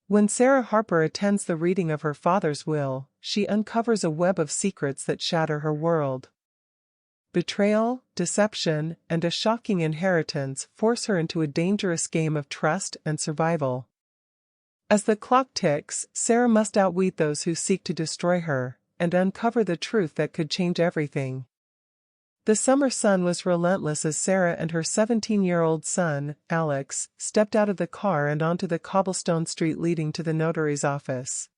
When Sarah Harper attends the reading of her father's will, she uncovers a web of secrets that shatter her world. Betrayal, deception, and a shocking inheritance force her into a dangerous game of trust and survival. As the clock ticks, Sarah must outwit those who seek to destroy her, and uncover the truth that could change everything. The summer sun was relentless as Sarah and her 17-year-old son, Alex, stepped out of the car and onto the cobblestone street leading to the notary's office.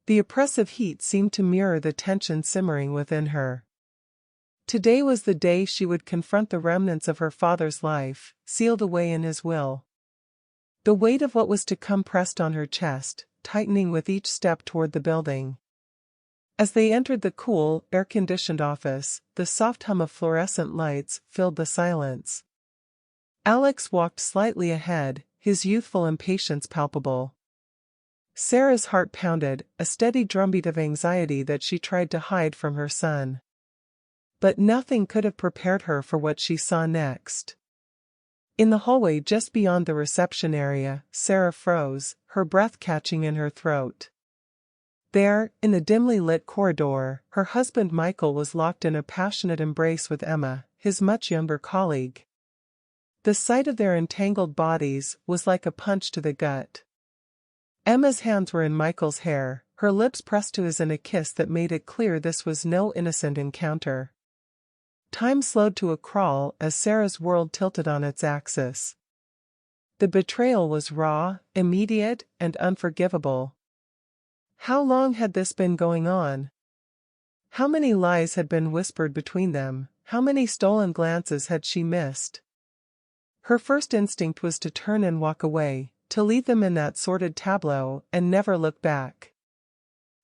The oppressive heat seemed to mirror the tension simmering within her. Today was the day she would confront the remnants of her father's life, sealed away in his will. The weight of what was to come pressed on her chest, tightening with each step toward the building. As they entered the cool, air-conditioned office, the soft hum of fluorescent lights filled the silence. Alex walked slightly ahead, his youthful impatience palpable. Sarah's heart pounded, a steady drumbeat of anxiety that she tried to hide from her son. But nothing could have prepared her for what she saw next. In the hallway just beyond the reception area, Sarah froze, her breath catching in her throat. There, in the dimly lit corridor, her husband Michael was locked in a passionate embrace with Emma, his much younger colleague. The sight of their entangled bodies was like a punch to the gut. Emma's hands were in Michael's hair, her lips pressed to his in a kiss that made it clear this was no innocent encounter. Time slowed to a crawl as Sarah's world tilted on its axis. The betrayal was raw, immediate, and unforgivable. How long had this been going on? How many lies had been whispered between them? How many stolen glances had she missed? Her first instinct was to turn and walk away, to leave them in that sordid tableau and never look back.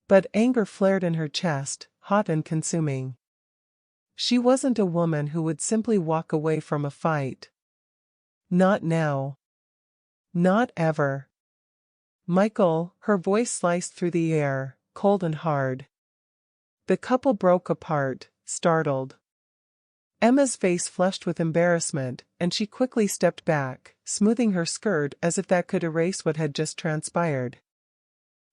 But anger flared in her chest, hot and consuming. She wasn't a woman who would simply walk away from a fight. Not now. Not ever. Michael, her voice sliced through the air, cold and hard. The couple broke apart, startled. Emma's face flushed with embarrassment, and she quickly stepped back, smoothing her skirt as if that could erase what had just transpired.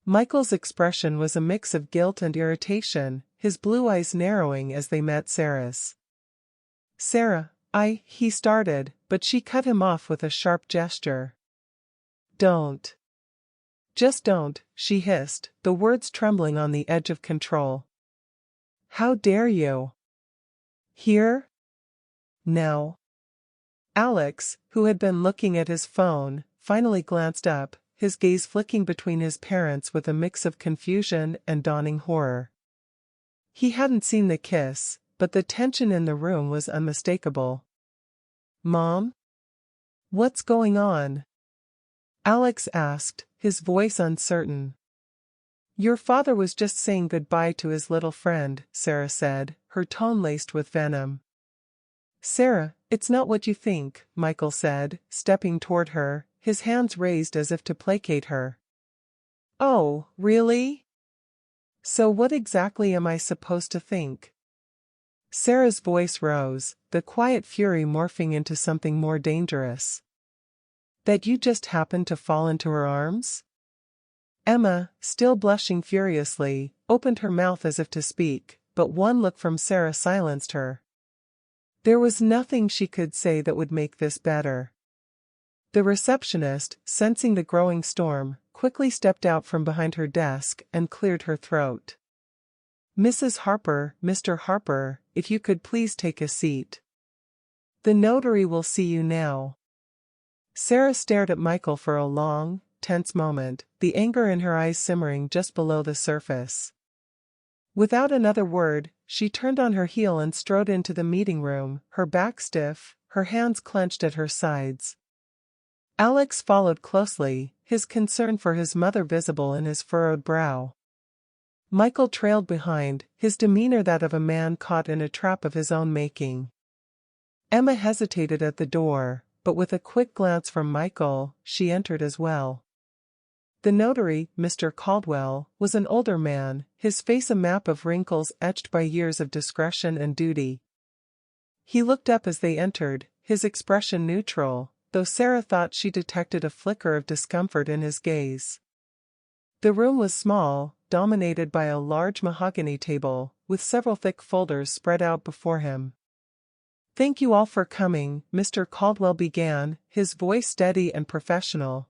Michael's expression was a mix of guilt and irritation, his blue eyes narrowing as they met Sarah's. "Sarah, he started, but she cut him off with a sharp gesture. "Don't. Just don't," she hissed, the words trembling on the edge of control. "How dare you? Here? Now?" Alex, who had been looking at his phone, finally glanced up, his gaze flicking between his parents with a mix of confusion and dawning horror. He hadn't seen the kiss, but the tension in the room was unmistakable. "Mom? What's going on?" Alex asked, his voice uncertain. "Your father was just saying goodbye to his little friend," Sarah said, her tone laced with venom. "Sarah, it's not what you think," Michael said, stepping toward her, his hands raised as if to placate her. "Oh, really? So what exactly am I supposed to think?" Sarah's voice rose, the quiet fury morphing into something more dangerous. "That you just happened to fall into her arms?" Emma, still blushing furiously, opened her mouth as if to speak, but one look from Sarah silenced her. There was nothing she could say that would make this better. The receptionist, sensing the growing storm, quickly stepped out from behind her desk and cleared her throat. "Mrs. Harper, Mr. Harper, if you could please take a seat. The notary will see you now." Sarah stared at Michael for a long, tense moment, the anger in her eyes simmering just below the surface. Without another word, she turned on her heel and strode into the meeting room, her back stiff, her hands clenched at her sides. Alex followed closely, his concern for his mother visible in his furrowed brow. Michael trailed behind, his demeanor that of a man caught in a trap of his own making. Emma hesitated at the door, but with a quick glance from Michael, she entered as well. The notary, Mr. Caldwell, was an older man, his face a map of wrinkles etched by years of discretion and duty. He looked up as they entered, his expression neutral, though Sarah thought she detected a flicker of discomfort in his gaze. The room was small, dominated by a large mahogany table, with several thick folders spread out before him. "Thank you all for coming," Mr. Caldwell began, his voice steady and professional.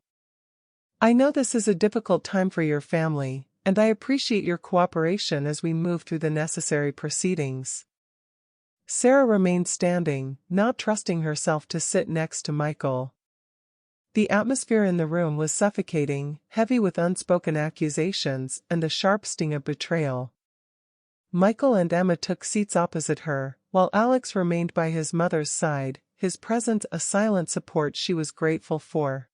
"I know this is a difficult time for your family, and I appreciate your cooperation as we move through the necessary proceedings." Sarah remained standing, not trusting herself to sit next to Michael. The atmosphere in the room was suffocating, heavy with unspoken accusations and the sharp sting of betrayal. Michael and Emma took seats opposite her, while Alex remained by his mother's side, his presence a silent support she was grateful for.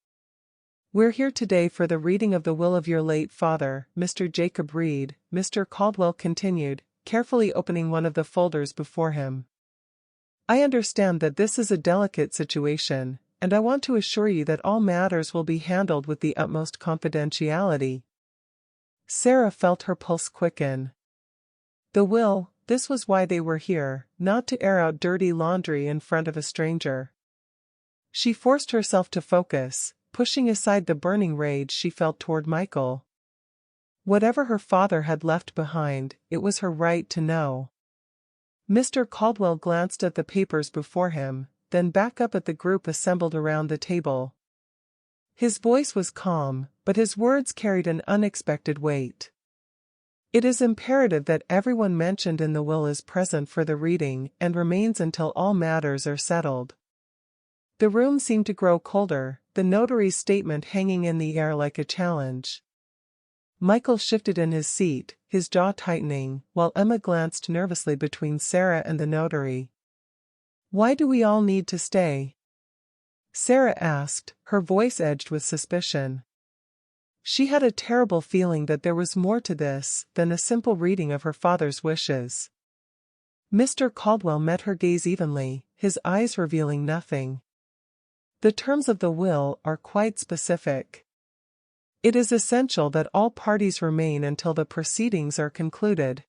"We're here today for the reading of the will of your late father, Mr. Jacob Reed," Mr. Caldwell continued, carefully opening one of the folders before him. "I understand that this is a delicate situation, and I want to assure you that all matters will be handled with the utmost confidentiality." Sarah felt her pulse quicken. The will, this was why they were here, not to air out dirty laundry in front of a stranger. She forced herself to focus, pushing aside the burning rage she felt toward Michael. Whatever her father had left behind, it was her right to know. Mr. Caldwell glanced at the papers before him, then back up at the group assembled around the table. His voice was calm, but his words carried an unexpected weight. "It is imperative that everyone mentioned in the will is present for the reading and remains until all matters are settled." The room seemed to grow colder, the notary's statement hanging in the air like a challenge. Michael shifted in his seat, his jaw tightening, while Emma glanced nervously between Sarah and the notary. "Why do we all need to stay?" Sarah asked, her voice edged with suspicion. She had a terrible feeling that there was more to this than a simple reading of her father's wishes. Mr. Caldwell met her gaze evenly, his eyes revealing nothing. "The terms of the will are quite specific. It is essential that all parties remain until the proceedings are concluded.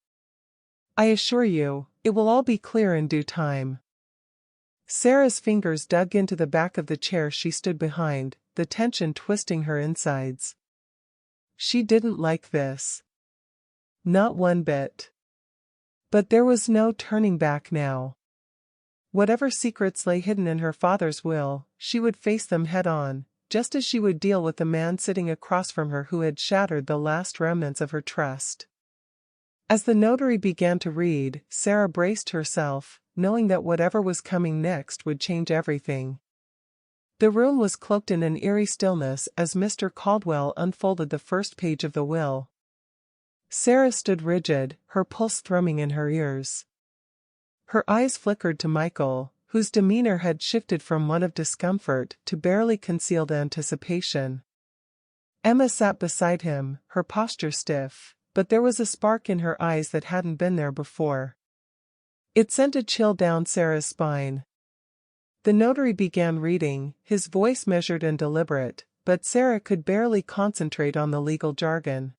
I assure you, it will all be clear in due time." Sarah's fingers dug into the back of the chair she stood behind, the tension twisting her insides. She didn't like this. Not one bit. But there was no turning back now. Whatever secrets lay hidden in her father's will, she would face them head-on, just as she would deal with the man sitting across from her who had shattered the last remnants of her trust. As the notary began to read, Sarah braced herself, knowing that whatever was coming next would change everything. The room was cloaked in an eerie stillness as Mr. Caldwell unfolded the first page of the will. Sarah stood rigid, her pulse thrumming in her ears. Her eyes flickered to Michael, whose demeanor had shifted from one of discomfort to barely concealed anticipation. Emma sat beside him, her posture stiff, but there was a spark in her eyes that hadn't been there before. It sent a chill down Sarah's spine. The notary began reading, his voice measured and deliberate, but Sarah could barely concentrate on the legal jargon.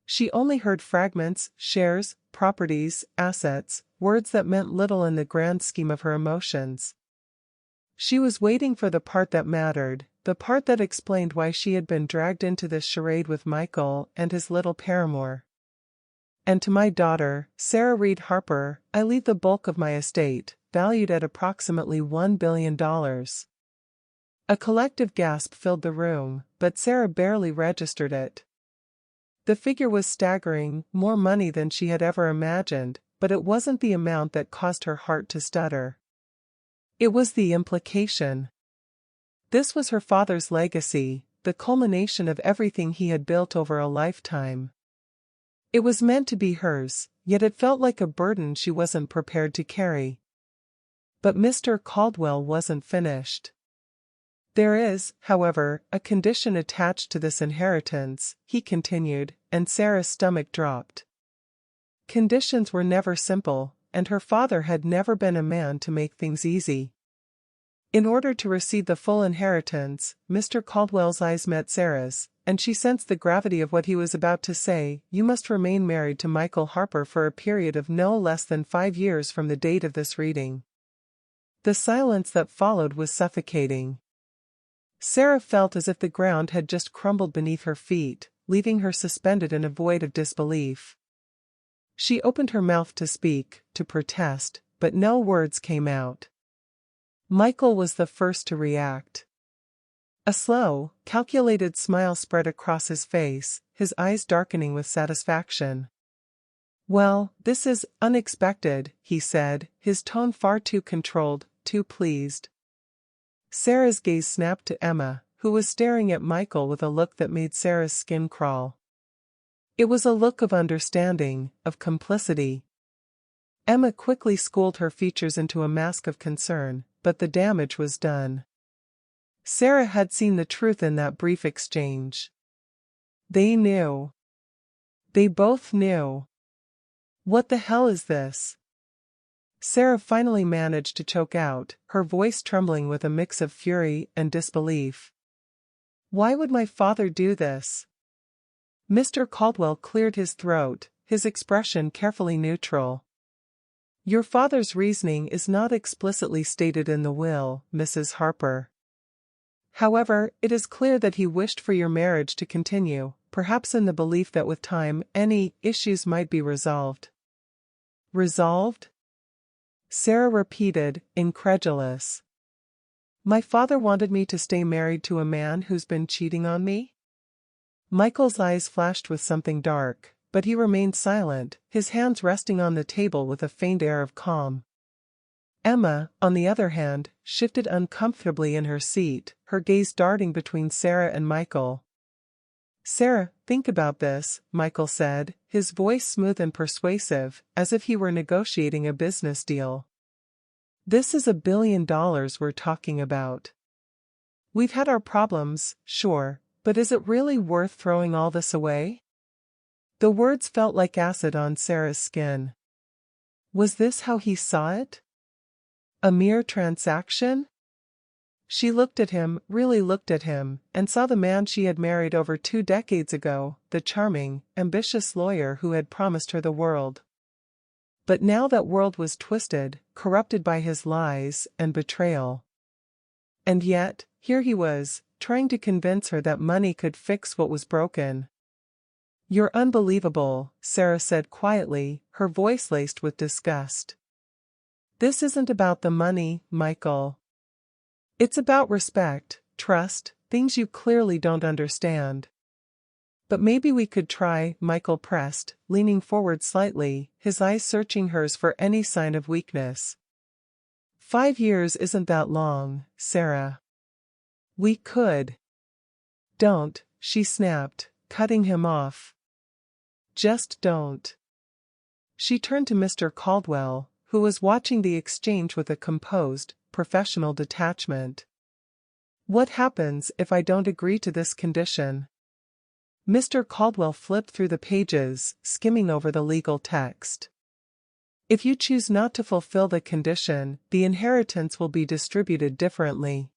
She only heard fragments, shares, properties, assets, words that meant little in the grand scheme of her emotions. She was waiting for the part that mattered, the part that explained why she had been dragged into this charade with Michael and his little paramour. "And to my daughter, Sarah Reed Harper, I leave the bulk of my estate, valued at approximately $1 billion. A collective gasp filled the room, but Sarah barely registered it. The figure was staggering, more money than she had ever imagined, but it wasn't the amount that caused her heart to stutter. It was the implication. This was her father's legacy, the culmination of everything he had built over a lifetime. It was meant to be hers, yet it felt like a burden she wasn't prepared to carry. But Mr. Caldwell wasn't finished. "There is, however, a condition attached to this inheritance," he continued, and Sarah's stomach dropped. Conditions were never simple, and her father had never been a man to make things easy. In order to receive the full inheritance, Mr. Caldwell's eyes met Sarah's, and she sensed the gravity of what he was about to say. "You must remain married to Michael Harper for a period of no less than 5 years from the date of this reading." The silence that followed was suffocating. Sarah felt as if the ground had just crumbled beneath her feet, leaving her suspended in a void of disbelief. She opened her mouth to speak, to protest, but no words came out. Michael was the first to react. A slow, calculated smile spread across his face, his eyes darkening with satisfaction. "Well, this is unexpected," he said, his tone far too controlled, too pleased. Sarah's gaze snapped to Emma, who was staring at Michael with a look that made Sarah's skin crawl. It was a look of understanding, of complicity. Emma quickly schooled her features into a mask of concern, but the damage was done. Sarah had seen the truth in that brief exchange. They knew. They both knew. "What the hell is this?" Sarah finally managed to choke out, her voice trembling with a mix of fury and disbelief. "Why would my father do this?" Mr. Caldwell cleared his throat, his expression carefully neutral. "Your father's reasoning is not explicitly stated in the will, Mrs. Harper. However, it is clear that he wished for your marriage to continue, perhaps in the belief that with time, any issues might be resolved." "Resolved?" Sarah repeated, incredulous. "My father wanted me to stay married to a man who's been cheating on me?" Michael's eyes flashed with something dark, but he remained silent, his hands resting on the table with a faint air of calm. Emma, on the other hand, shifted uncomfortably in her seat, her gaze darting between Sarah and Michael. "Sarah, think about this," Michael said, his voice smooth and persuasive, as if he were negotiating a business deal. "This is $1 billion we're talking about. We've had our problems, sure, but is it really worth throwing all this away?" The words felt like acid on Sarah's skin. Was this how he saw it? A mere transaction? She looked at him, really looked at him, and saw the man she had married over 2 decades ago, the charming, ambitious lawyer who had promised her the world. But now that world was twisted, corrupted by his lies and betrayal. And yet, here he was, trying to convince her that money could fix what was broken. "You're unbelievable," Sarah said quietly, her voice laced with disgust. "This isn't about the money, Michael. It's about respect, trust, things you clearly don't understand." "But maybe we could try," Michael pressed, leaning forward slightly, his eyes searching hers for any sign of weakness. 5 years isn't that long, Sarah. We could. "Don't," she snapped, cutting him off. "Just don't." She turned to Mr. Caldwell, who was watching the exchange with a composed, professional detachment. "What happens if I don't agree to this condition?" Mr. Caldwell flipped through the pages, skimming over the legal text. "If you choose not to fulfill the condition, the inheritance will be distributed differently.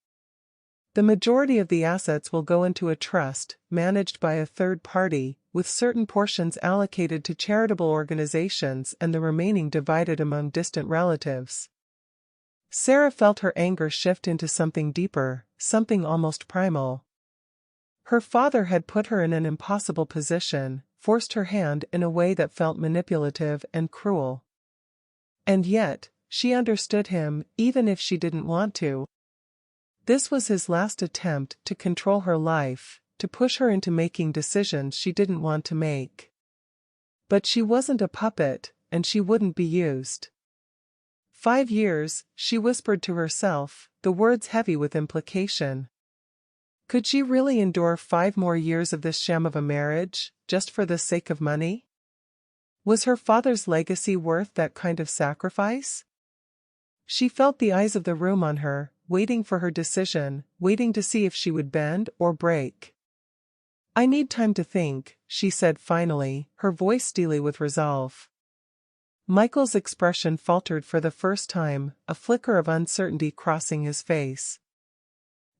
The majority of the assets will go into a trust, managed by a third party, with certain portions allocated to charitable organizations and the remaining divided among distant relatives." Sarah felt her anger shift into something deeper, something almost primal. Her father had put her in an impossible position, forced her hand in a way that felt manipulative and cruel. And yet, she understood him, even if she didn't want to. This was his last attempt to control her life, to push her into making decisions she didn't want to make. But she wasn't a puppet, and she wouldn't be used. 5 years, she whispered to herself, the words heavy with implication. Could she really endure 5 more years of this sham of a marriage, just for the sake of money? Was her father's legacy worth that kind of sacrifice? She felt the eyes of the room on her, waiting for her decision, waiting to see if she would bend or break. "I need time to think," she said finally, her voice steely with resolve. Michael's expression faltered for the first time, a flicker of uncertainty crossing his face.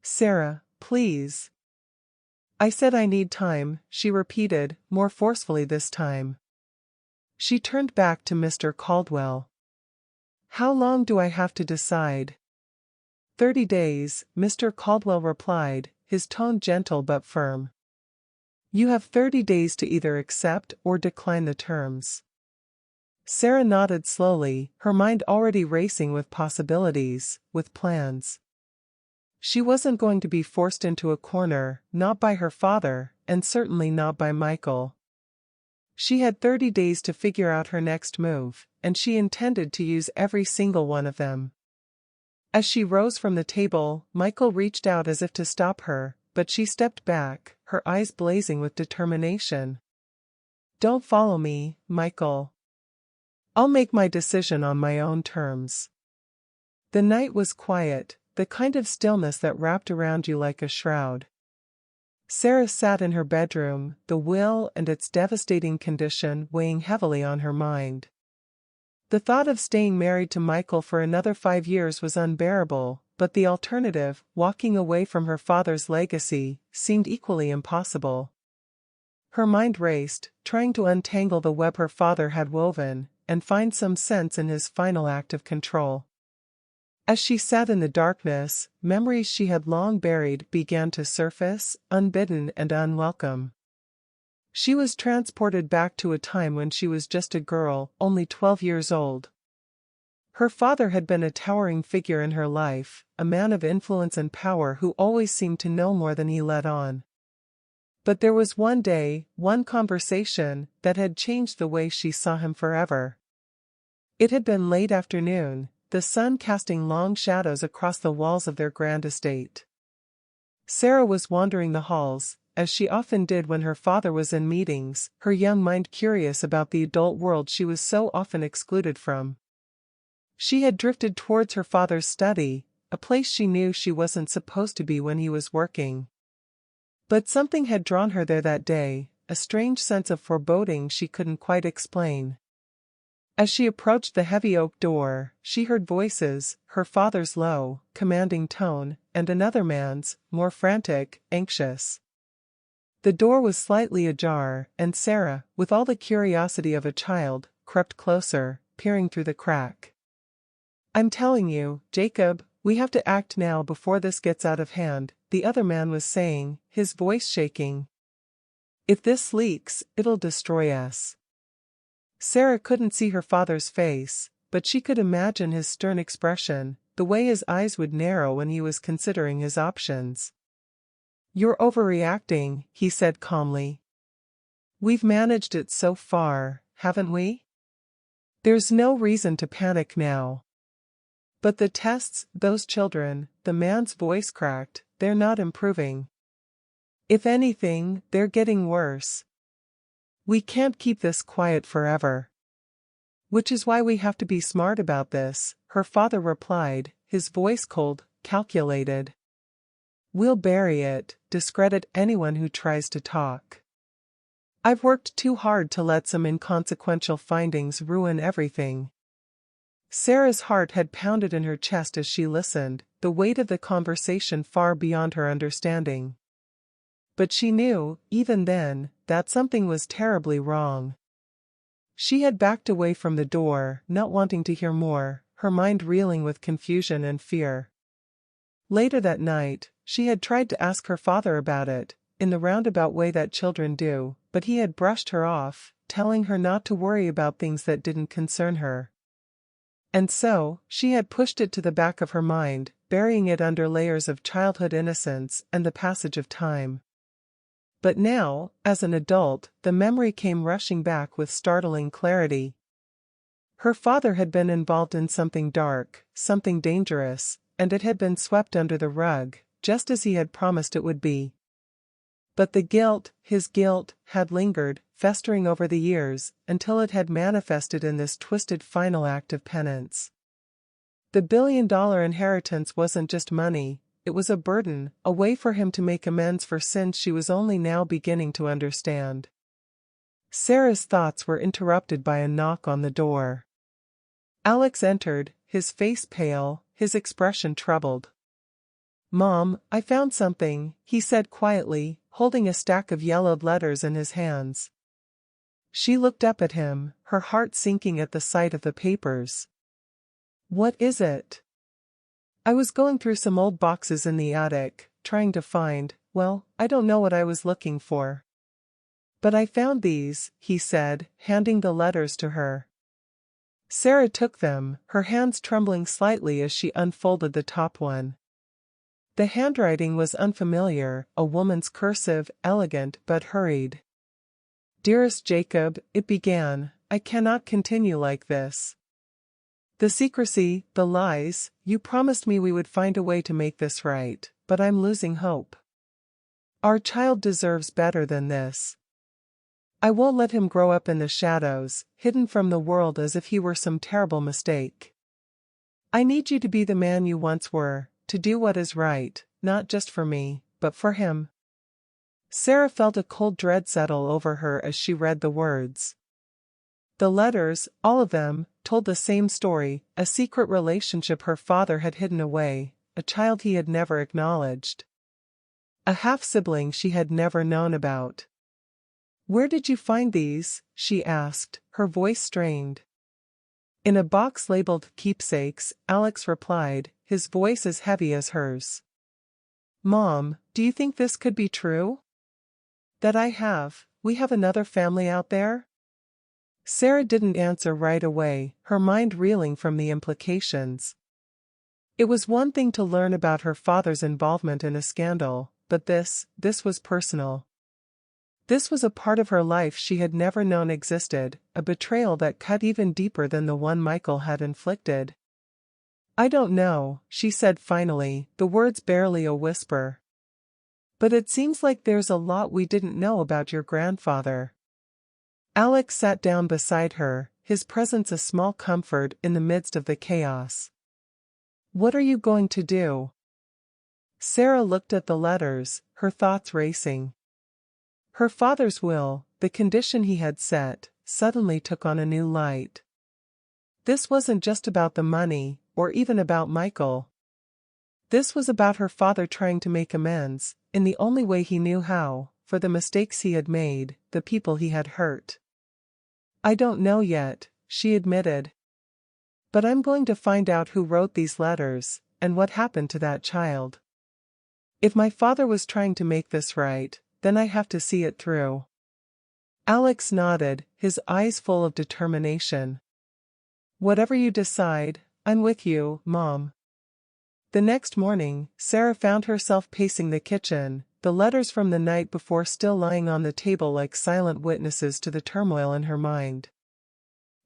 "Sarah, please." "I said I need time," she repeated, more forcefully this time. She turned back to Mr. Caldwell. "How long do I have to decide?" 30 days, Mr. Caldwell replied, his tone gentle but firm. You have 30 days to either accept or decline the terms. Sarah nodded slowly, her mind already racing with possibilities, with plans. She wasn't going to be forced into a corner, not by her father, and certainly not by Michael. She had 30 days to figure out her next move, and she intended to use every single one of them. As she rose from the table, Michael reached out as if to stop her, but she stepped back, her eyes blazing with determination. Don't follow me, Michael. I'll make my decision on my own terms. The night was quiet, the kind of stillness that wrapped around you like a shroud. Sarah sat in her bedroom, the will and its devastating condition weighing heavily on her mind. The thought of staying married to Michael for another 5 years was unbearable, but the alternative, walking away from her father's legacy, seemed equally impossible. Her mind raced, trying to untangle the web her father had woven, and find some sense in his final act of control. As she sat in the darkness, memories she had long buried began to surface, unbidden and unwelcome. She was transported back to a time when she was just a girl, only 12 years old. Her father had been a towering figure in her life, a man of influence and power who always seemed to know more than he let on. But there was one day, one conversation, that had changed the way she saw him forever. It had been late afternoon, the sun casting long shadows across the walls of their grand estate. Sarah was wandering the halls, as she often did when her father was in meetings, her young mind curious about the adult world she was so often excluded from. She had drifted towards her father's study, a place she knew she wasn't supposed to be when he was working. But something had drawn her there that day, a strange sense of foreboding she couldn't quite explain. As she approached the heavy oak door, she heard voices, her father's low, commanding tone, and another man's, more frantic, anxious. The door was slightly ajar, and Sarah, with all the curiosity of a child, crept closer, peering through the crack. I'm telling you, Jacob, we have to act now before this gets out of hand, the other man was saying, his voice shaking. If this leaks, it'll destroy us. Sarah couldn't see her father's face, but she could imagine his stern expression, the way his eyes would narrow when he was considering his options. You're overreacting, he said calmly. We've managed it so far, haven't we? There's no reason to panic now. But the tests, those children, the man's voice cracked, they're not improving. If anything, they're getting worse. We can't keep this quiet forever. Which is why we have to be smart about this, her father replied, his voice cold, calculated. We'll bury it, discredit anyone who tries to talk. I've worked too hard to let some inconsequential findings ruin everything. Sarah's heart had pounded in her chest as she listened, the weight of the conversation far beyond her understanding. But she knew, even then, that something was terribly wrong. She had backed away from the door, not wanting to hear more, her mind reeling with confusion and fear. Later that night, she had tried to ask her father about it, in the roundabout way that children do, but he had brushed her off, telling her not to worry about things that didn't concern her. And so, she had pushed it to the back of her mind, burying it under layers of childhood innocence and the passage of time. But now, as an adult, the memory came rushing back with startling clarity. Her father had been involved in something dark, something dangerous, and it had been swept under the rug, just as he had promised it would be. But the guilt, his guilt, had lingered, festering over the years, until it had manifested in this twisted final act of penance. The billion-dollar inheritance wasn't just money, it was a burden, a way for him to make amends for sins she was only now beginning to understand. Sarah's thoughts were interrupted by a knock on the door. Alex entered, his face pale, his expression troubled. Mom, I found something, he said quietly, holding a stack of yellowed letters in his hands. She looked up at him, her heart sinking at the sight of the papers. What is it? I was going through some old boxes in the attic, trying to find, well, I don't know what I was looking for. But I found these, he said, handing the letters to her. Sarah took them, her hands trembling slightly as she unfolded the top one. The handwriting was unfamiliar, a woman's cursive, elegant but hurried. Dearest Jacob, it began, I cannot continue like this. The secrecy, the lies, you promised me we would find a way to make this right, but I'm losing hope. Our child deserves better than this. I won't let him grow up in the shadows, hidden from the world as if he were some terrible mistake. I need you to be the man you once were, to do what is right, not just for me, but for him. Sarah felt a cold dread settle over her as she read the words. The letters, all of them, told the same story, a secret relationship her father had hidden away, a child he had never acknowledged. A half-sibling she had never known about. Where did you find these? She asked, her voice strained. In a box labeled keepsakes, Alex replied, his voice as heavy as hers. Mom, do you think this could be true? That we have another family out there? Sarah didn't answer right away, her mind reeling from the implications. It was one thing to learn about her father's involvement in a scandal, but this was personal. This was a part of her life she had never known existed, a betrayal that cut even deeper than the one Michael had inflicted. I don't know, she said finally, the words barely a whisper. But it seems like there's a lot we didn't know about your grandfather. Alex sat down beside her, his presence a small comfort in the midst of the chaos. What are you going to do? Sarah looked at the letters, her thoughts racing. Her father's will, the condition he had set, suddenly took on a new light. This wasn't just about the money, or even about Michael. This was about her father trying to make amends, in the only way he knew how, for the mistakes he had made, the people he had hurt. I don't know yet, she admitted. But I'm going to find out who wrote these letters, and what happened to that child. If my father was trying to make this right, then I have to see it through. Alex nodded, his eyes full of determination. Whatever you decide, I'm with you, Mom. The next morning, Sarah found herself pacing the kitchen, the letters from the night before still lying on the table like silent witnesses to the turmoil in her mind.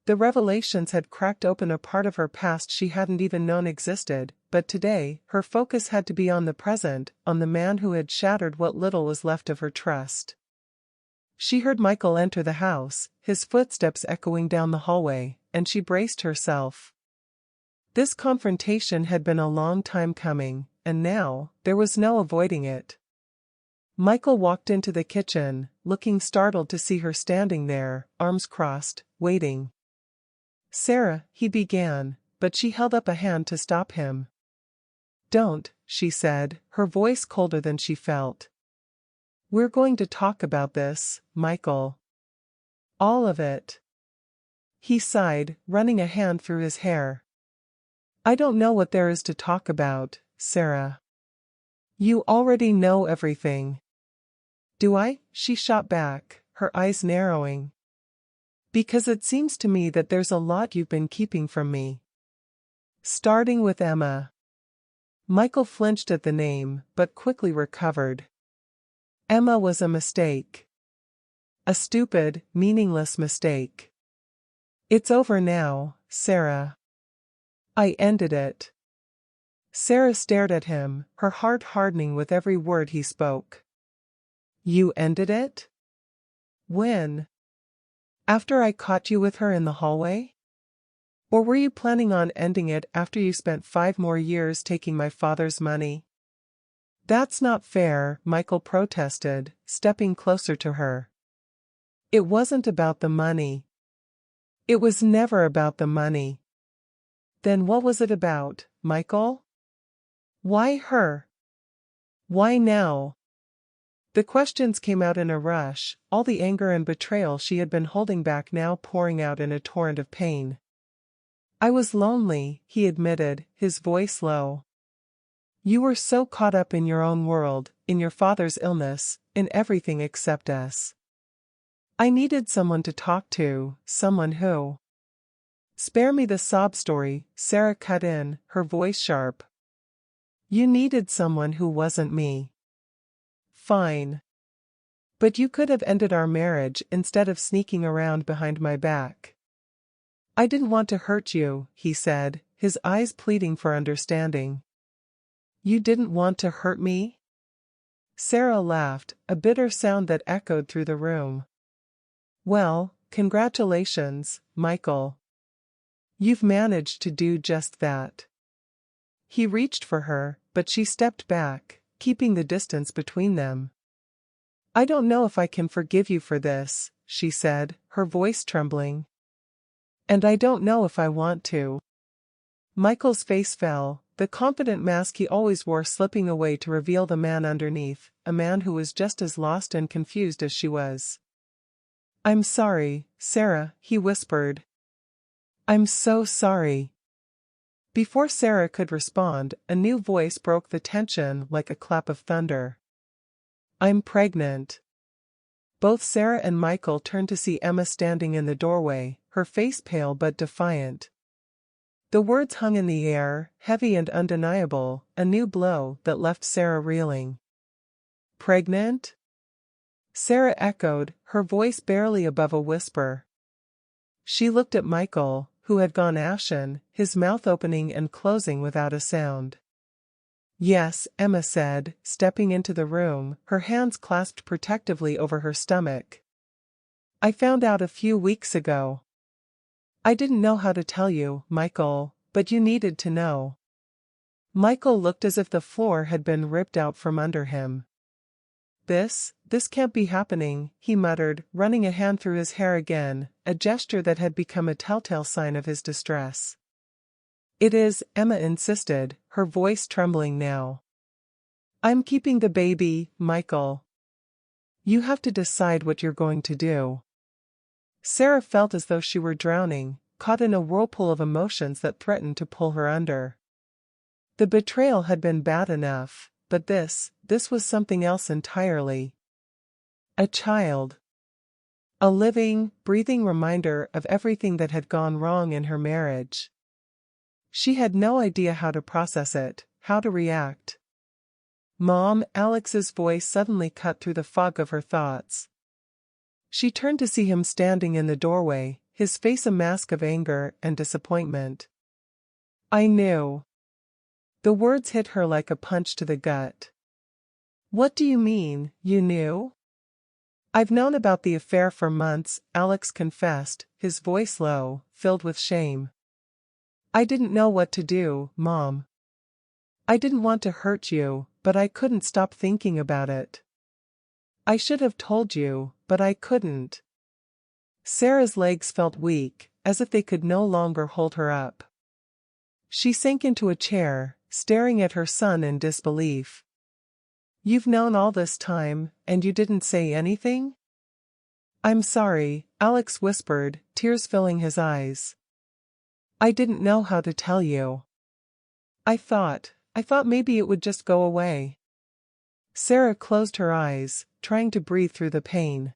The revelations had cracked open a part of her past she hadn't even known existed, but today, her focus had to be on the present, on the man who had shattered what little was left of her trust. She heard Michael enter the house, his footsteps echoing down the hallway, and she braced herself. This confrontation had been a long time coming, and now, there was no avoiding it. Michael walked into the kitchen, looking startled to see her standing there, arms crossed, waiting. Sarah, he began, but she held up a hand to stop him. Don't, she said, her voice colder than she felt. We're going to talk about this, Michael. All of it. He sighed, running a hand through his hair. I don't know what there is to talk about, Sarah. You already know everything. Do I? She shot back, her eyes narrowing. Because it seems to me that there's a lot you've been keeping from me. Starting with Emma. Michael flinched at the name, but quickly recovered. Emma was a mistake. A stupid, meaningless mistake. It's over now, Sarah. I ended it. Sarah stared at him, her heart hardening with every word he spoke. You ended it? When? After I caught you with her in the hallway? Or were you planning on ending it after you spent 5 more years taking my father's money? That's not fair, Michael protested, stepping closer to her. It wasn't about the money. It was never about the money. Then what was it about, Michael? Why her? Why now? The questions came out in a rush, all the anger and betrayal she had been holding back now pouring out in a torrent of pain. I was lonely, he admitted, his voice low. You were so caught up in your own world, in your father's illness, in everything except us. I needed someone to talk to, someone who. Spare me the sob story, Sarah cut in, her voice sharp. You needed someone who wasn't me. Fine. But you could have ended our marriage instead of sneaking around behind my back. I didn't want to hurt you, he said, his eyes pleading for understanding. You didn't want to hurt me? Sarah laughed, a bitter sound that echoed through the room. Well, congratulations, Michael. You've managed to do just that. He reached for her, but she stepped back, keeping the distance between them. I don't know if I can forgive you for this, she said, her voice trembling. And I don't know if I want to. Michael's face fell, the confident mask he always wore slipping away to reveal the man underneath, a man who was just as lost and confused as she was. I'm sorry, Sarah, he whispered. I'm so sorry. Before Sarah could respond, a new voice broke the tension like a clap of thunder. I'm pregnant. Both Sarah and Michael turned to see Emma standing in the doorway, her face pale but defiant. The words hung in the air, heavy and undeniable, a new blow that left Sarah reeling. Pregnant? Sarah echoed, her voice barely above a whisper. She looked at Michael, who had gone ashen, his mouth opening and closing without a sound. Yes, Emma said, stepping into the room, her hands clasped protectively over her stomach. I found out a few weeks ago. I didn't know how to tell you, Michael, but you needed to know. Michael looked as if the floor had been ripped out from under him. This can't be happening, he muttered, running a hand through his hair again, a gesture that had become a telltale sign of his distress. It is, Emma insisted, her voice trembling now. I'm keeping the baby, Michael. You have to decide what you're going to do. Sarah felt as though she were drowning, caught in a whirlpool of emotions that threatened to pull her under. The betrayal had been bad enough, but this was something else entirely. A child. A living, breathing reminder of everything that had gone wrong in her marriage. She had no idea how to process it, how to react. Mom, Alex's voice suddenly cut through the fog of her thoughts. She turned to see him standing in the doorway, his face a mask of anger and disappointment. I knew. The words hit her like a punch to the gut. What do you mean, you knew? I've known about the affair for months, Alex confessed, his voice low, filled with shame. I didn't know what to do, Mom. I didn't want to hurt you, but I couldn't stop thinking about it. I should have told you, but I couldn't. Sarah's legs felt weak, as if they could no longer hold her up. She sank into a chair, staring at her son in disbelief. You've known all this time, and you didn't say anything? I'm sorry, Alex whispered, tears filling his eyes. I didn't know how to tell you. I thought maybe it would just go away. Sarah closed her eyes, trying to breathe through the pain.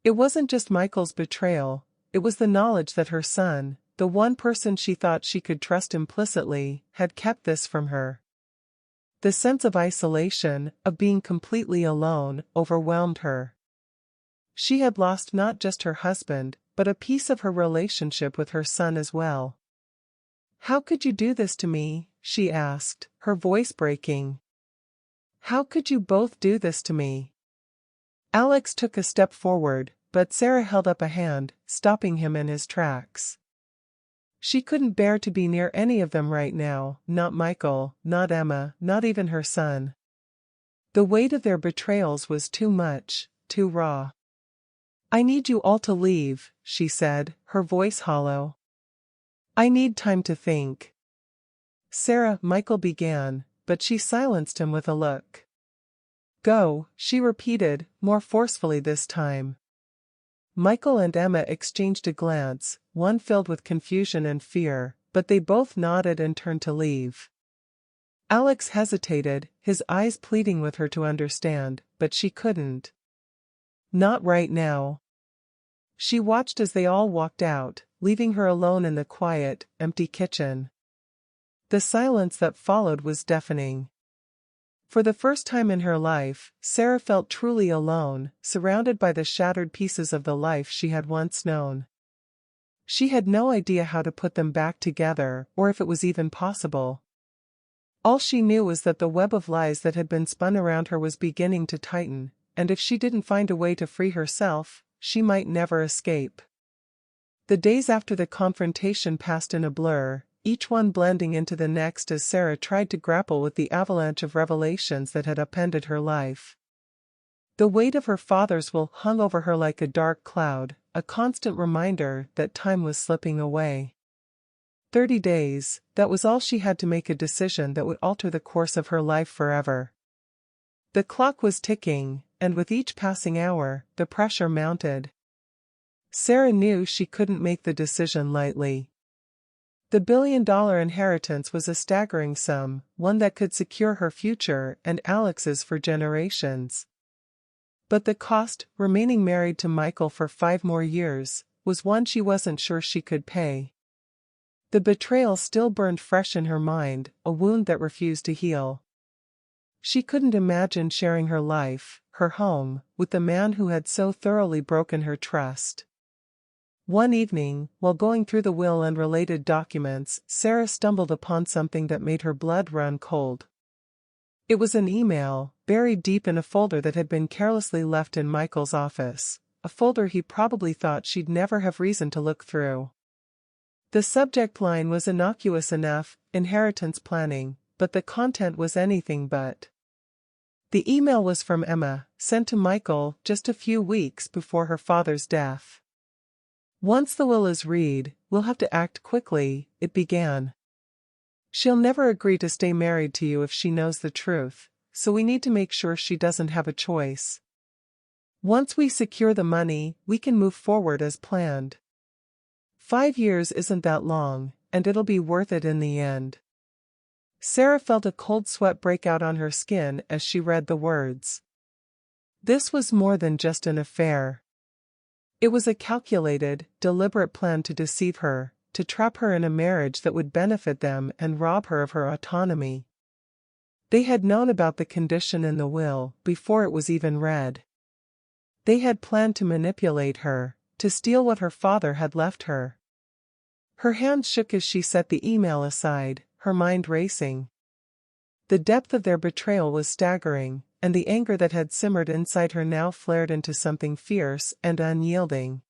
It wasn't just Michael's betrayal, it was the knowledge that her son, the one person she thought she could trust implicitly, had kept this from her. The sense of isolation, of being completely alone, overwhelmed her. She had lost not just her husband, but a piece of her relationship with her son as well. How could you do this to me? She asked, her voice breaking. How could you both do this to me? Alex took a step forward, but Sarah held up a hand, stopping him in his tracks. She couldn't bear to be near any of them right now, not Michael, not Emma, not even her son. The weight of their betrayals was too much, too raw. I need you all to leave, she said, her voice hollow. I need time to think. Sarah, Michael began, but she silenced him with a look. Go, she repeated, more forcefully this time. Michael and Emma exchanged a glance, one filled with confusion and fear, but they both nodded and turned to leave. Alex hesitated, his eyes pleading with her to understand, but she couldn't. Not right now. She watched as they all walked out, leaving her alone in the quiet, empty kitchen. The silence that followed was deafening. For the first time in her life, Sarah felt truly alone, surrounded by the shattered pieces of the life she had once known. She had no idea how to put them back together, or if it was even possible. All she knew was that the web of lies that had been spun around her was beginning to tighten, and if she didn't find a way to free herself, she might never escape. The days after the confrontation passed in a blur, each one blending into the next as Sarah tried to grapple with the avalanche of revelations that had upended her life. The weight of her father's will hung over her like a dark cloud, a constant reminder that time was slipping away. 30 days, that was all she had to make a decision that would alter the course of her life forever. The clock was ticking, and with each passing hour, the pressure mounted. Sarah knew she couldn't make the decision lightly. The billion-dollar inheritance was a staggering sum, one that could secure her future and Alex's for generations. But the cost, remaining married to Michael for 5 more years, was one she wasn't sure she could pay. The betrayal still burned fresh in her mind, a wound that refused to heal. She couldn't imagine sharing her life, her home, with the man who had so thoroughly broken her trust. One evening, while going through the will and related documents, Sarah stumbled upon something that made her blood run cold. It was an email, buried deep in a folder that had been carelessly left in Michael's office, a folder he probably thought she'd never have reason to look through. The subject line was innocuous enough, inheritance planning, but the content was anything but. The email was from Emma, sent to Michael just a few weeks before her father's death. "Once the will is read, we'll have to act quickly," it began. "She'll never agree to stay married to you if she knows the truth, so we need to make sure she doesn't have a choice. Once we secure the money, we can move forward as planned. 5 years isn't that long, and it'll be worth it in the end." Sarah felt a cold sweat break out on her skin as she read the words. This was more than just an affair. It was a calculated, deliberate plan to deceive her, to trap her in a marriage that would benefit them and rob her of her autonomy. They had known about the condition in the will before it was even read. They had planned to manipulate her, to steal what her father had left her. Her hands shook as she set the email aside, her mind racing. The depth of their betrayal was staggering, and the anger that had simmered inside her now flared into something fierce and unyielding.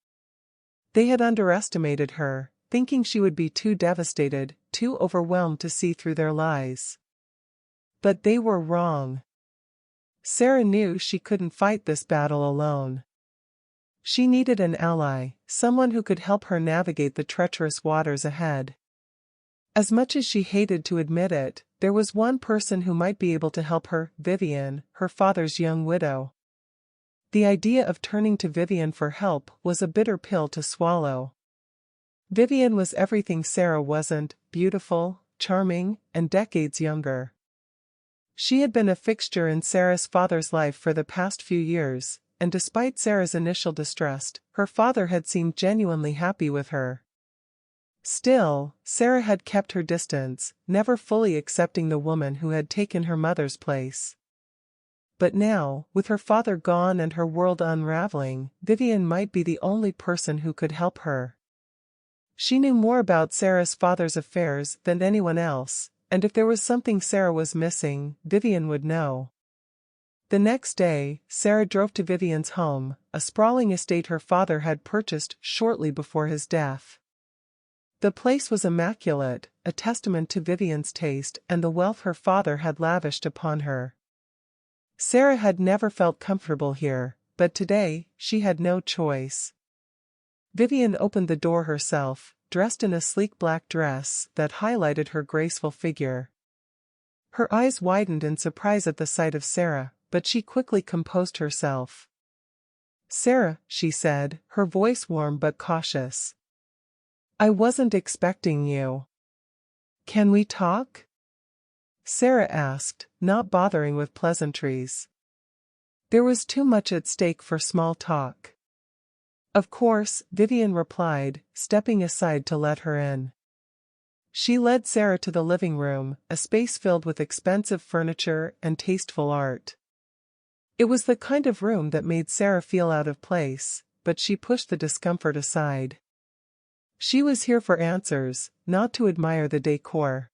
They had underestimated her, thinking she would be too devastated, too overwhelmed to see through their lies. But they were wrong. Sarah knew she couldn't fight this battle alone. She needed an ally, someone who could help her navigate the treacherous waters ahead. As much as she hated to admit it, there was one person who might be able to help her, Vivian, her father's young widow. The idea of turning to Vivian for help was a bitter pill to swallow. Vivian was everything Sarah wasn't: beautiful, charming, and decades younger. She had been a fixture in Sarah's father's life for the past few years, and despite Sarah's initial distrust, her father had seemed genuinely happy with her. Still, Sarah had kept her distance, never fully accepting the woman who had taken her mother's place. But now, with her father gone and her world unraveling, Vivian might be the only person who could help her. She knew more about Sarah's father's affairs than anyone else, and if there was something Sarah was missing, Vivian would know. The next day, Sarah drove to Vivian's home, a sprawling estate her father had purchased shortly before his death. The place was immaculate, a testament to Vivian's taste and the wealth her father had lavished upon her. Sarah had never felt comfortable here, but today, she had no choice. Vivian opened the door herself, dressed in a sleek black dress that highlighted her graceful figure. Her eyes widened in surprise at the sight of Sarah, but she quickly composed herself. "Sarah," she said, her voice warm but cautious. "I wasn't expecting you. Can we talk?" Sarah asked, not bothering with pleasantries. There was too much at stake for small talk. Of course, Vivian replied, stepping aside to let her in. She led Sarah to the living room, a space filled with expensive furniture and tasteful art. It was the kind of room that made Sarah feel out of place, but she pushed the discomfort aside. She was here for answers, not to admire the decor.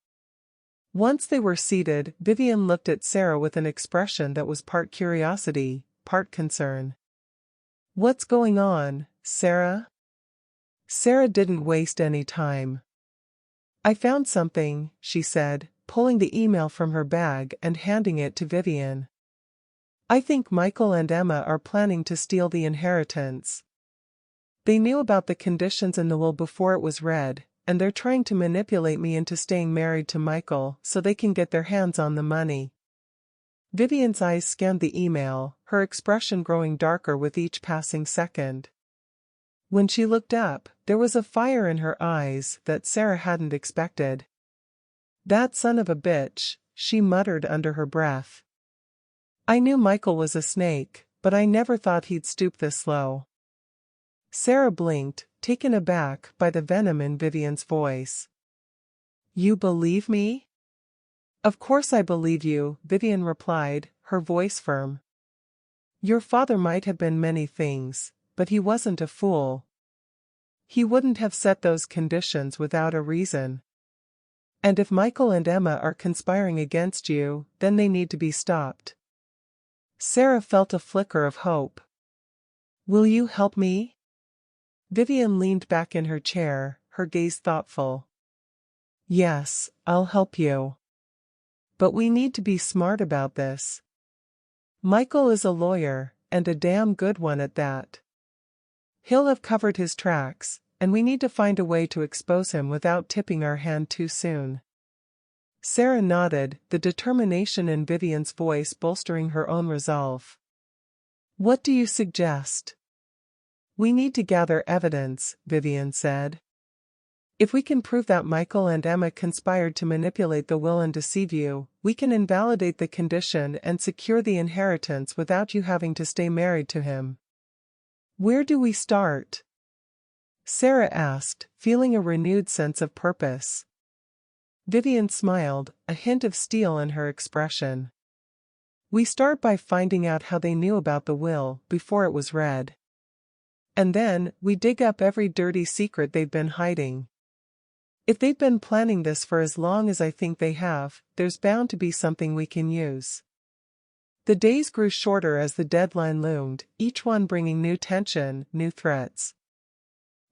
Once they were seated, Vivian looked at Sarah with an expression that was part curiosity, part concern. "What's going on, Sarah?" Sarah didn't waste any time. "I found something," she said, pulling the email from her bag and handing it to Vivian. "I think Michael and Emma are planning to steal the inheritance. They knew about the conditions in the will before it was read, and they're trying to manipulate me into staying married to Michael so they can get their hands on the money." Vivian's eyes scanned the email, her expression growing darker with each passing second. When she looked up, there was a fire in her eyes that Sarah hadn't expected. "That son of a bitch," she muttered under her breath. "I knew Michael was a snake, but I never thought he'd stoop this low." Sarah blinked, taken aback by the venom in Vivian's voice. "You believe me?" "Of course I believe you," Vivian replied, her voice firm. "Your father might have been many things, but he wasn't a fool. He wouldn't have set those conditions without a reason. And if Michael and Emma are conspiring against you, then they need to be stopped." Sarah felt a flicker of hope. "Will you help me?" Vivian leaned back in her chair, her gaze thoughtful. "Yes, I'll help you. But we need to be smart about this. Michael is a lawyer, and a damn good one at that. He'll have covered his tracks, and we need to find a way to expose him without tipping our hand too soon." Sarah nodded, the determination in Vivian's voice bolstering her own resolve. "What do you suggest?" "We need to gather evidence," Vivian said. "If we can prove that Michael and Emma conspired to manipulate the will and deceive you, we can invalidate the condition and secure the inheritance without you having to stay married to him." "Where do we start?" Sarah asked, feeling a renewed sense of purpose. Vivian smiled, a hint of steel in her expression. "We start by finding out how they knew about the will before it was read. And then, we dig up every dirty secret they've been hiding. If they've been planning this for as long as I think they have, there's bound to be something we can use." The days grew shorter as the deadline loomed, each one bringing new tension, new threats.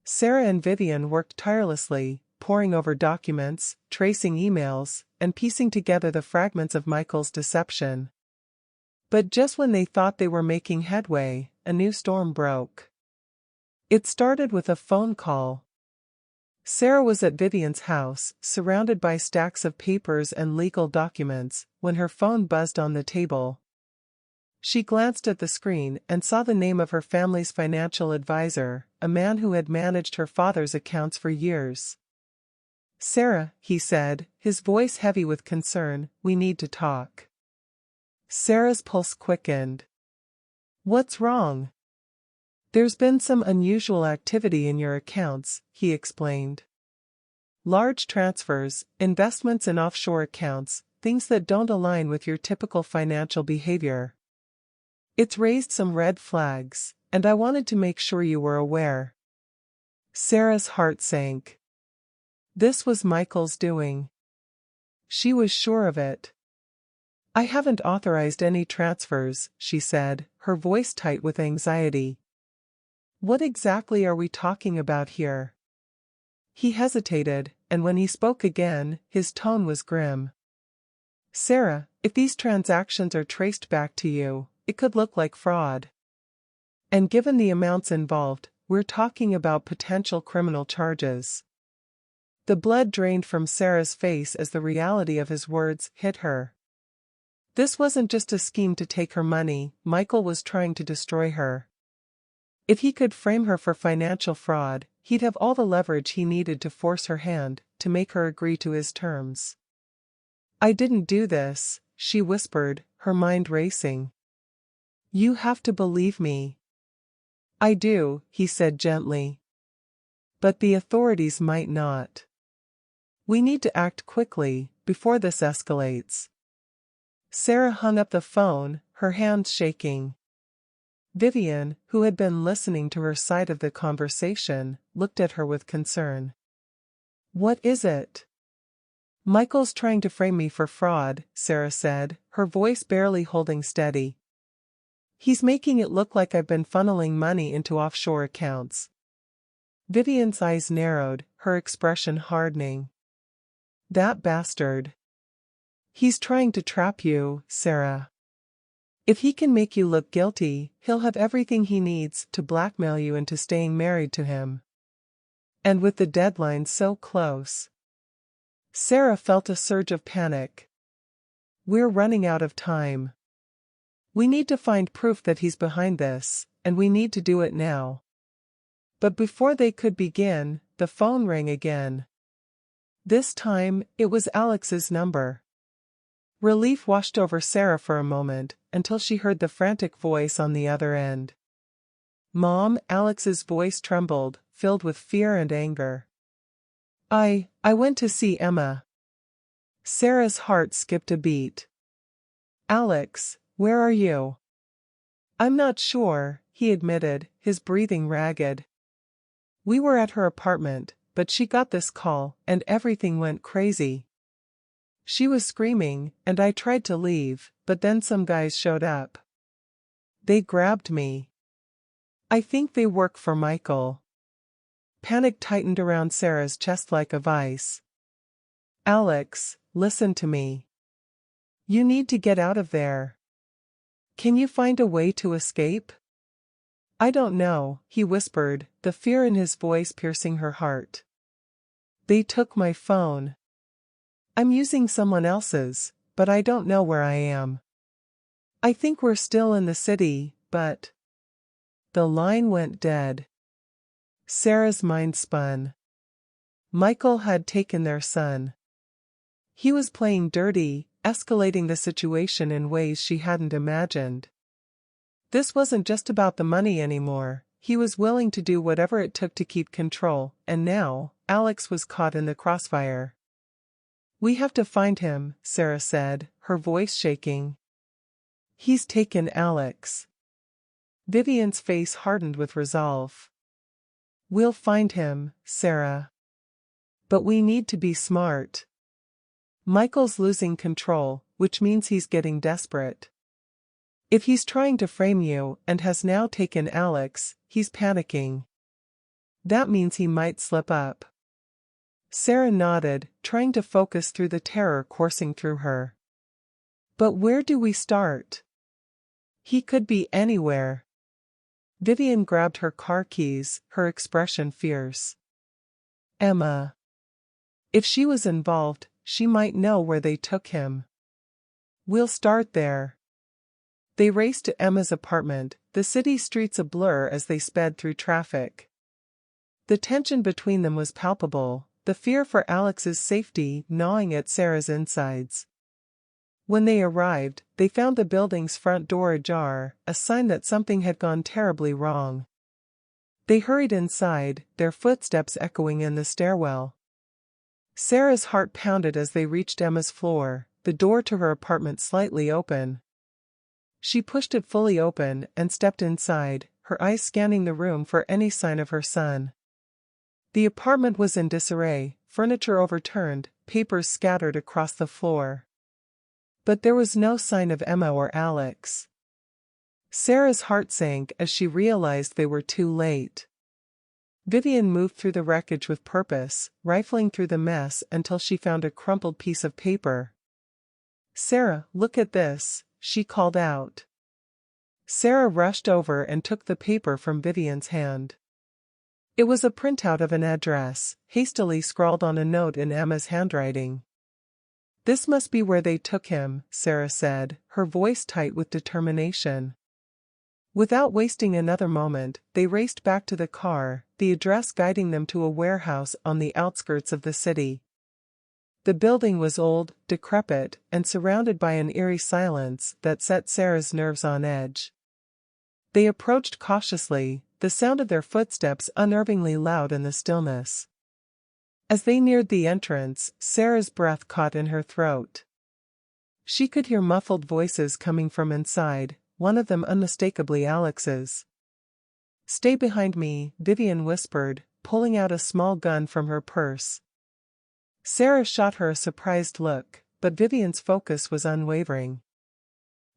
Sarah and Vivian worked tirelessly, poring over documents, tracing emails, and piecing together the fragments of Michael's deception. But just when they thought they were making headway, a new storm broke. It started with a phone call. Sarah was at Vivian's house, surrounded by stacks of papers and legal documents, when her phone buzzed on the table. She glanced at the screen and saw the name of her family's financial advisor, a man who had managed her father's accounts for years. "Sarah," he said, his voice heavy with concern, "we need to talk." Sarah's pulse quickened. "What's wrong?" "There's been some unusual activity in your accounts," he explained. "Large transfers, investments in offshore accounts, things that don't align with your typical financial behavior. It's raised some red flags, and I wanted to make sure you were aware." Sarah's heart sank. This was Michael's doing. She was sure of it. "I haven't authorized any transfers," she said, her voice tight with anxiety. "What exactly are we talking about here?" He hesitated, and when he spoke again, his tone was grim. "Sarah, if these transactions are traced back to you, it could look like fraud. And given the amounts involved, we're talking about potential criminal charges." The blood drained from Sarah's face as the reality of his words hit her. This wasn't just a scheme to take her money, Michael was trying to destroy her. If he could frame her for financial fraud, he'd have all the leverage he needed to force her hand, to make her agree to his terms. "I didn't do this," she whispered, her mind racing. "You have to believe me." I do, he said gently. But the authorities might not. We need to act quickly, before this escalates. Sarah hung up the phone, her hands shaking. Vivian, who had been listening to her side of the conversation, looked at her with concern. What is it? Michael's trying to frame me for fraud, Sarah said, her voice barely holding steady. He's making it look like I've been funneling money into offshore accounts. Vivian's eyes narrowed, her expression hardening. That bastard. He's trying to trap you, Sarah. If he can make you look guilty, he'll have everything he needs to blackmail you into staying married to him. And with the deadline so close. Sarah felt a surge of panic. We're running out of time. We need to find proof that he's behind this, and we need to do it now. But before they could begin, the phone rang again. This time, it was Alex's number. Relief washed over Sarah for a moment, until she heard the frantic voice on the other end. Mom, Alex's voice trembled, filled with fear and anger. I went to see Emma. Sarah's heart skipped a beat. Alex, where are you? I'm not sure, he admitted, his breathing ragged. We were at her apartment, but she got this call, and everything went crazy. She was screaming, and I tried to leave, but then some guys showed up. They grabbed me. I think they work for Michael. Panic tightened around Sarah's chest like a vice. Alex, listen to me. You need to get out of there. Can you find a way to escape? I don't know, he whispered, the fear in his voice piercing her heart. They took my phone. I'm using someone else's, but I don't know where I am. I think we're still in the city, but... The line went dead. Sarah's mind spun. Michael had taken their son. He was playing dirty, escalating the situation in ways she hadn't imagined. This wasn't just about the money anymore, he was willing to do whatever it took to keep control, and now, Alex was caught in the crossfire. We have to find him, Sarah said, her voice shaking. He's taken Alex. Vivian's face hardened with resolve. We'll find him, Sarah. But we need to be smart. Michael's losing control, which means he's getting desperate. If he's trying to frame you and has now taken Alex, he's panicking. That means he might slip up. Sarah nodded, trying to focus through the terror coursing through her. But where do we start? He could be anywhere. Vivian grabbed her car keys, her expression fierce. Emma. If she was involved, she might know where they took him. We'll start there. They raced to Emma's apartment, the city streets a blur as they sped through traffic. The tension between them was palpable, the fear for Alex's safety gnawing at Sarah's insides. When they arrived, they found the building's front door ajar, a sign that something had gone terribly wrong. They hurried inside, their footsteps echoing in the stairwell. Sarah's heart pounded as they reached Emma's floor, the door to her apartment slightly open. She pushed it fully open and stepped inside, her eyes scanning the room for any sign of her son. The apartment was in disarray, furniture overturned, papers scattered across the floor. But there was no sign of Emma or Alex. Sarah's heart sank as she realized they were too late. Vivian moved through the wreckage with purpose, rifling through the mess until she found a crumpled piece of paper. Sarah, look at this, she called out. Sarah rushed over and took the paper from Vivian's hand. It was a printout of an address, hastily scrawled on a note in Emma's handwriting. This must be where they took him, Sarah said, her voice tight with determination. Without wasting another moment, they raced back to the car, the address guiding them to a warehouse on the outskirts of the city. The building was old, decrepit, and surrounded by an eerie silence that set Sarah's nerves on edge. They approached cautiously, the sound of their footsteps unnervingly loud in the stillness. As they neared the entrance, Sarah's breath caught in her throat. She could hear muffled voices coming from inside, one of them unmistakably Alex's. "Stay behind me," Vivian whispered, pulling out a small gun from her purse. Sarah shot her a surprised look, but Vivian's focus was unwavering.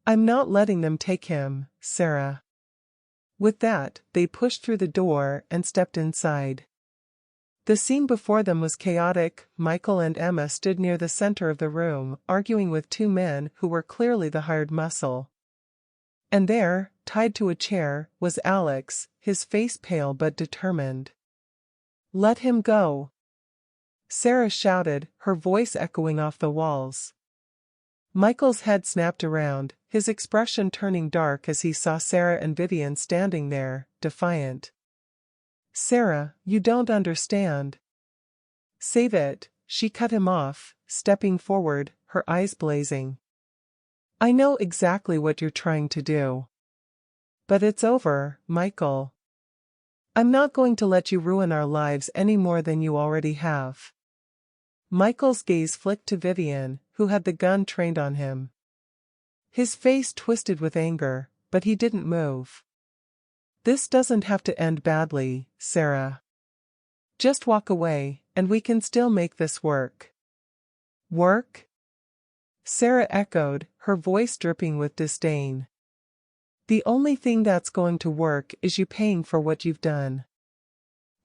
"I'm not letting them take him, Sarah." With that, they pushed through the door and stepped inside. The scene before them was chaotic. Michael and Emma stood near the center of the room, arguing with two men who were clearly the hired muscle. And there, tied to a chair, was Alex, his face pale but determined. "Let him go!" Sarah shouted, her voice echoing off the walls. Michael's head snapped around, his expression turning dark as he saw Sarah and Vivian standing there, defiant. "Sarah, you don't understand." "Save it," she cut him off, stepping forward, her eyes blazing. "I know exactly what you're trying to do. But it's over, Michael. I'm not going to let you ruin our lives any more than you already have." Michael's gaze flicked to Vivian, who had the gun trained on him. His face twisted with anger, but he didn't move. "This doesn't have to end badly, Sarah. Just walk away, and we can still make this work." "Work?" Sarah echoed, her voice dripping with disdain. "The only thing that's going to work is you paying for what you've done.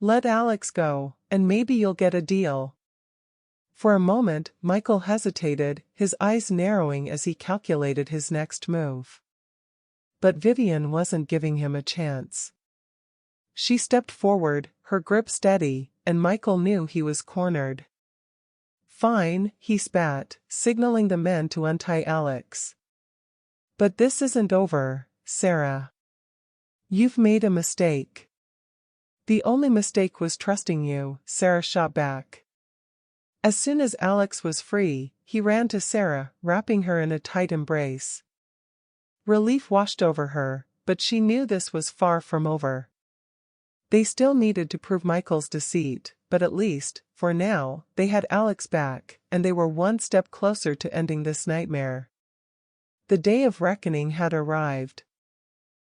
Let Alex go, and maybe you'll get a deal." For a moment, Michael hesitated, his eyes narrowing as he calculated his next move. But Vivian wasn't giving him a chance. She stepped forward, her grip steady, and Michael knew he was cornered. "Fine," he spat, signaling the men to untie Alex. "But this isn't over, Sarah. You've made a mistake." "The only mistake was trusting you," Sarah shot back. As soon as Alex was free, he ran to Sarah, wrapping her in a tight embrace. Relief washed over her, but she knew this was far from over. They still needed to prove Michael's deceit, but at least, for now, they had Alex back, and they were one step closer to ending this nightmare. The day of reckoning had arrived.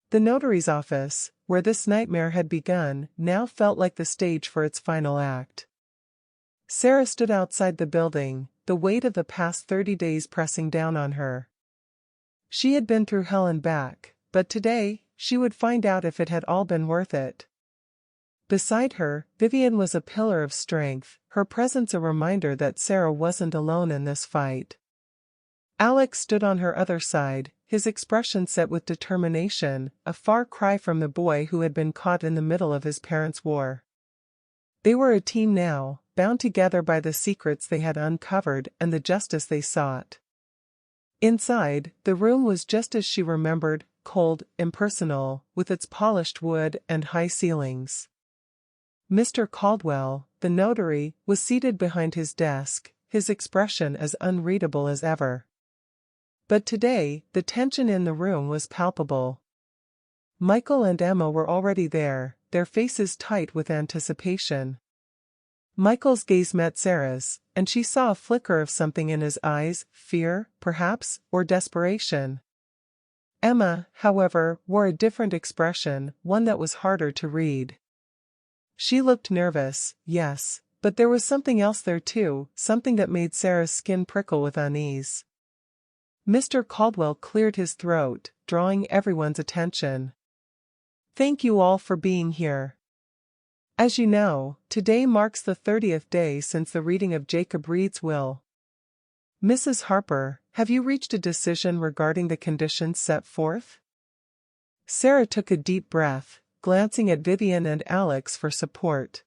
The notary's office, where this nightmare had begun, now felt like the stage for its final act. Sarah stood outside the building, the weight of the past 30 days pressing down on her. She had been through hell and back, but today, she would find out if it had all been worth it. Beside her, Vivian was a pillar of strength, her presence a reminder that Sarah wasn't alone in this fight. Alex stood on her other side, his expression set with determination, a far cry from the boy who had been caught in the middle of his parents' war. They were a team now, bound together by the secrets they had uncovered and the justice they sought. Inside, the room was just as she remembered, cold, impersonal, with its polished wood and high ceilings. Mr. Caldwell, the notary, was seated behind his desk, his expression as unreadable as ever. But today, the tension in the room was palpable. Michael and Emma were already there, their faces tight with anticipation. Michael's gaze met Sarah's, and she saw a flicker of something in his eyes, fear, perhaps, or desperation. Emma, however, wore a different expression, one that was harder to read. She looked nervous, yes, but there was something else there too, something that made Sarah's skin prickle with unease. Mr. Caldwell cleared his throat, drawing everyone's attention. "Thank you all for being here. As you know, today marks the 30th day since the reading of Jacob Reed's will. Mrs. Harper, have you reached a decision regarding the conditions set forth?" Sarah took a deep breath, glancing at Vivian and Alex for support.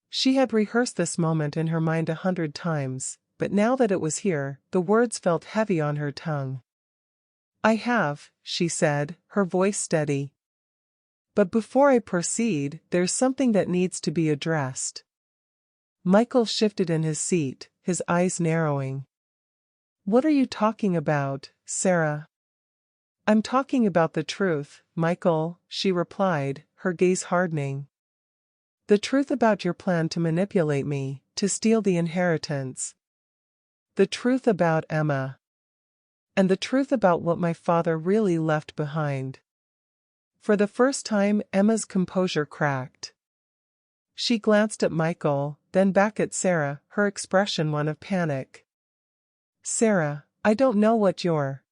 She had rehearsed this moment in her mind 100 times, but now that it was here, the words felt heavy on her tongue. "I have," she said, her voice steady. "But before I proceed, there's something that needs to be addressed." Michael shifted in his seat, his eyes narrowing. "What are you talking about, Sarah?" "I'm talking about the truth, Michael," she replied, her gaze hardening. The truth about your plan to manipulate me, to steal the inheritance. The truth about Emma. And the truth about what my father really left behind. For the first time, Emma's composure cracked. She glanced at Michael, then back at Sarah, her expression one of panic. Sarah, I don't know what you're.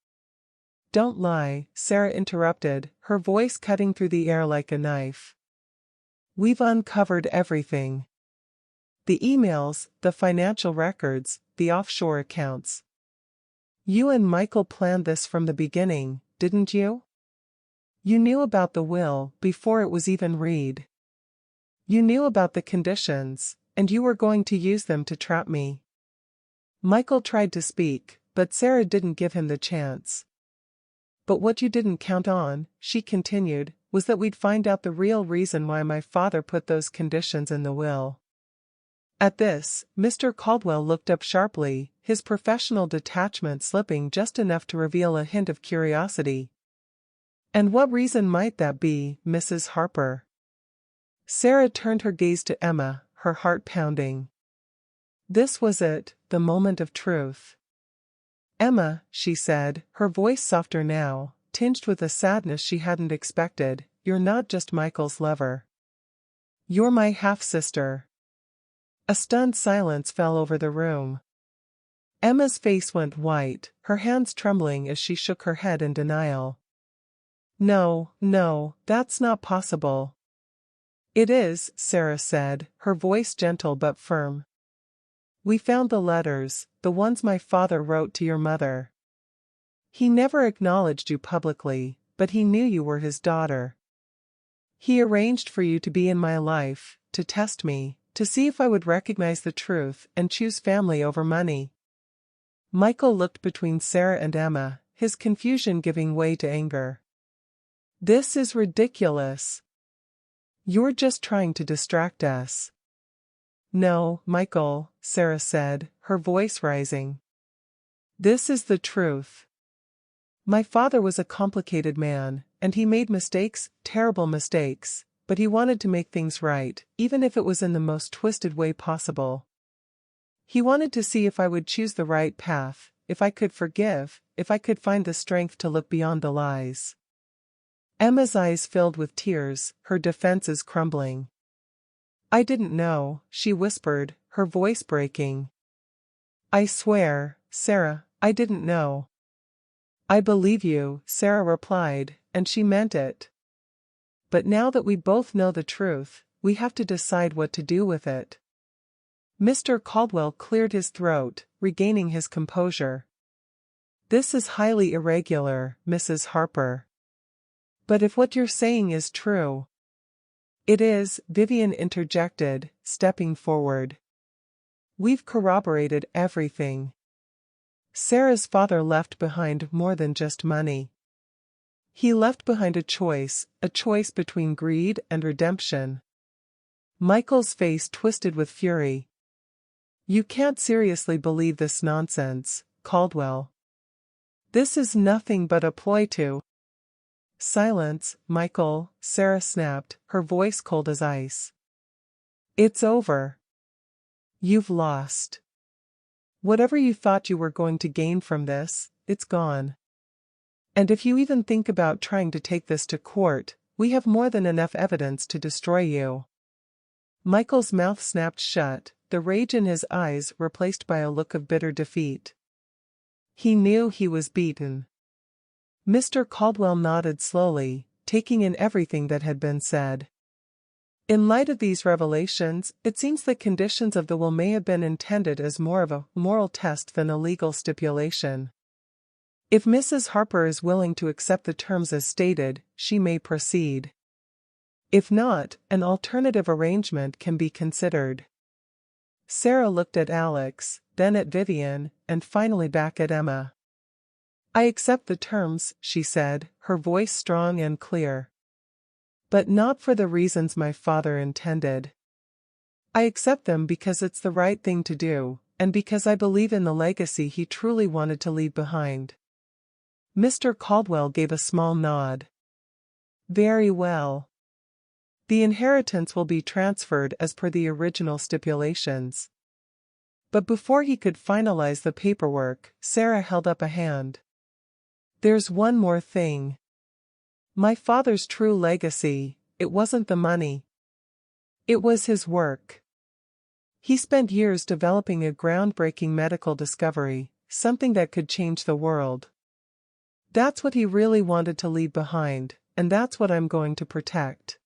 Don't lie, Sarah interrupted, her voice cutting through the air like a knife. We've uncovered everything. The emails, the financial records, the offshore accounts. You and Michael planned this from the beginning, didn't you? You knew about the will before it was even read. You knew about the conditions, and you were going to use them to trap me. Michael tried to speak, but Sarah didn't give him the chance. But what you didn't count on, she continued, was that we'd find out the real reason why my father put those conditions in the will. At this, Mr. Caldwell looked up sharply, his professional detachment slipping just enough to reveal a hint of curiosity. And what reason might that be, Mrs. Harper? Sarah turned her gaze to Emma, her heart pounding. This was it, the moment of truth. Emma, she said, her voice softer now, tinged with a sadness she hadn't expected, you're not just Michael's lover. You're my half-sister. A stunned silence fell over the room. Emma's face went white, her hands trembling as she shook her head in denial. No, no, that's not possible. It is, Sarah said, her voice gentle but firm. We found the letters, the ones my father wrote to your mother. He never acknowledged you publicly, but he knew you were his daughter. He arranged for you to be in my life, to test me, to see if I would recognize the truth and choose family over money. Michael looked between Sarah and Emma, his confusion giving way to anger. This is ridiculous. You're just trying to distract us. No, Michael, Sarah said, her voice rising. This is the truth. My father was a complicated man, and he made mistakes, terrible mistakes, but he wanted to make things right, even if it was in the most twisted way possible. He wanted to see if I would choose the right path, if I could forgive, if I could find the strength to look beyond the lies. Emma's eyes filled with tears, her defenses crumbling. I didn't know, she whispered, her voice breaking. I swear, Sarah, I didn't know. I believe you, Sarah replied, and she meant it. But now that we both know the truth, we have to decide what to do with it. Mr. Caldwell cleared his throat, regaining his composure. This is highly irregular, Mrs. Harper. But if what you're saying is true. It is, Vivian interjected, stepping forward. We've corroborated everything. Sarah's father left behind more than just money. He left behind a choice between greed and redemption. Michael's face twisted with fury. You can't seriously believe this nonsense, Caldwell. This is nothing but a ploy to. Silence, Michael, Sarah snapped, her voice cold as ice. It's over. You've lost. Whatever you thought you were going to gain from this, it's gone. And if you even think about trying to take this to court, we have more than enough evidence to destroy you. Michael's mouth snapped shut, the rage in his eyes replaced by a look of bitter defeat. He knew he was beaten. Mr. Caldwell nodded slowly, taking in everything that had been said. In light of these revelations, it seems the conditions of the will may have been intended as more of a moral test than a legal stipulation. If Mrs. Harper is willing to accept the terms as stated, she may proceed. If not, an alternative arrangement can be considered. Sarah looked at Alex, then at Vivian, and finally back at Emma. I accept the terms, she said, her voice strong and clear. But not for the reasons my father intended. I accept them because it's the right thing to do, and because I believe in the legacy he truly wanted to leave behind. Mr. Caldwell gave a small nod. Very well. The inheritance will be transferred as per the original stipulations. But before he could finalize the paperwork, Sarah held up a hand. There's one more thing. My father's true legacy, it wasn't the money. It was his work. He spent years developing a groundbreaking medical discovery, something that could change the world. That's what he really wanted to leave behind, and that's what I'm going to protect.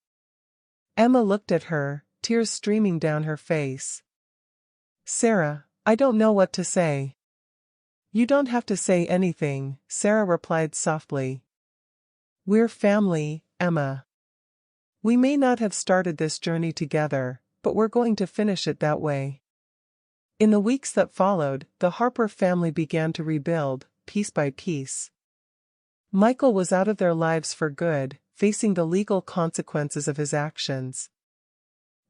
Emma looked at her, tears streaming down her face. Sarah, I don't know what to say. You don't have to say anything, Sarah replied softly. We're family, Emma. We may not have started this journey together, but we're going to finish it that way. In the weeks that followed, the Harper family began to rebuild, piece by piece. Michael was out of their lives for good, facing the legal consequences of his actions.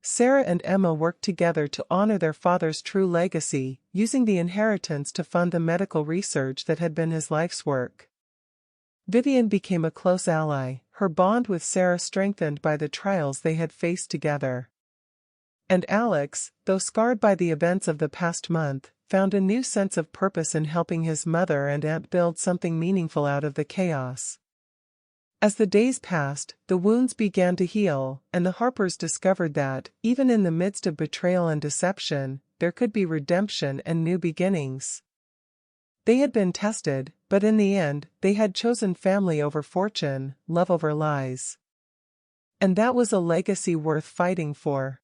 Sarah and Emma worked together to honor their father's true legacy, using the inheritance to fund the medical research that had been his life's work. Vivian became a close ally, her bond with Sarah strengthened by the trials they had faced together. And Alex, though scarred by the events of the past month, found a new sense of purpose in helping his mother and aunt build something meaningful out of the chaos. As the days passed, the wounds began to heal, and the Harpers discovered that, even in the midst of betrayal and deception, there could be redemption and new beginnings. They had been tested, but in the end, they had chosen family over fortune, love over lies. And that was a legacy worth fighting for.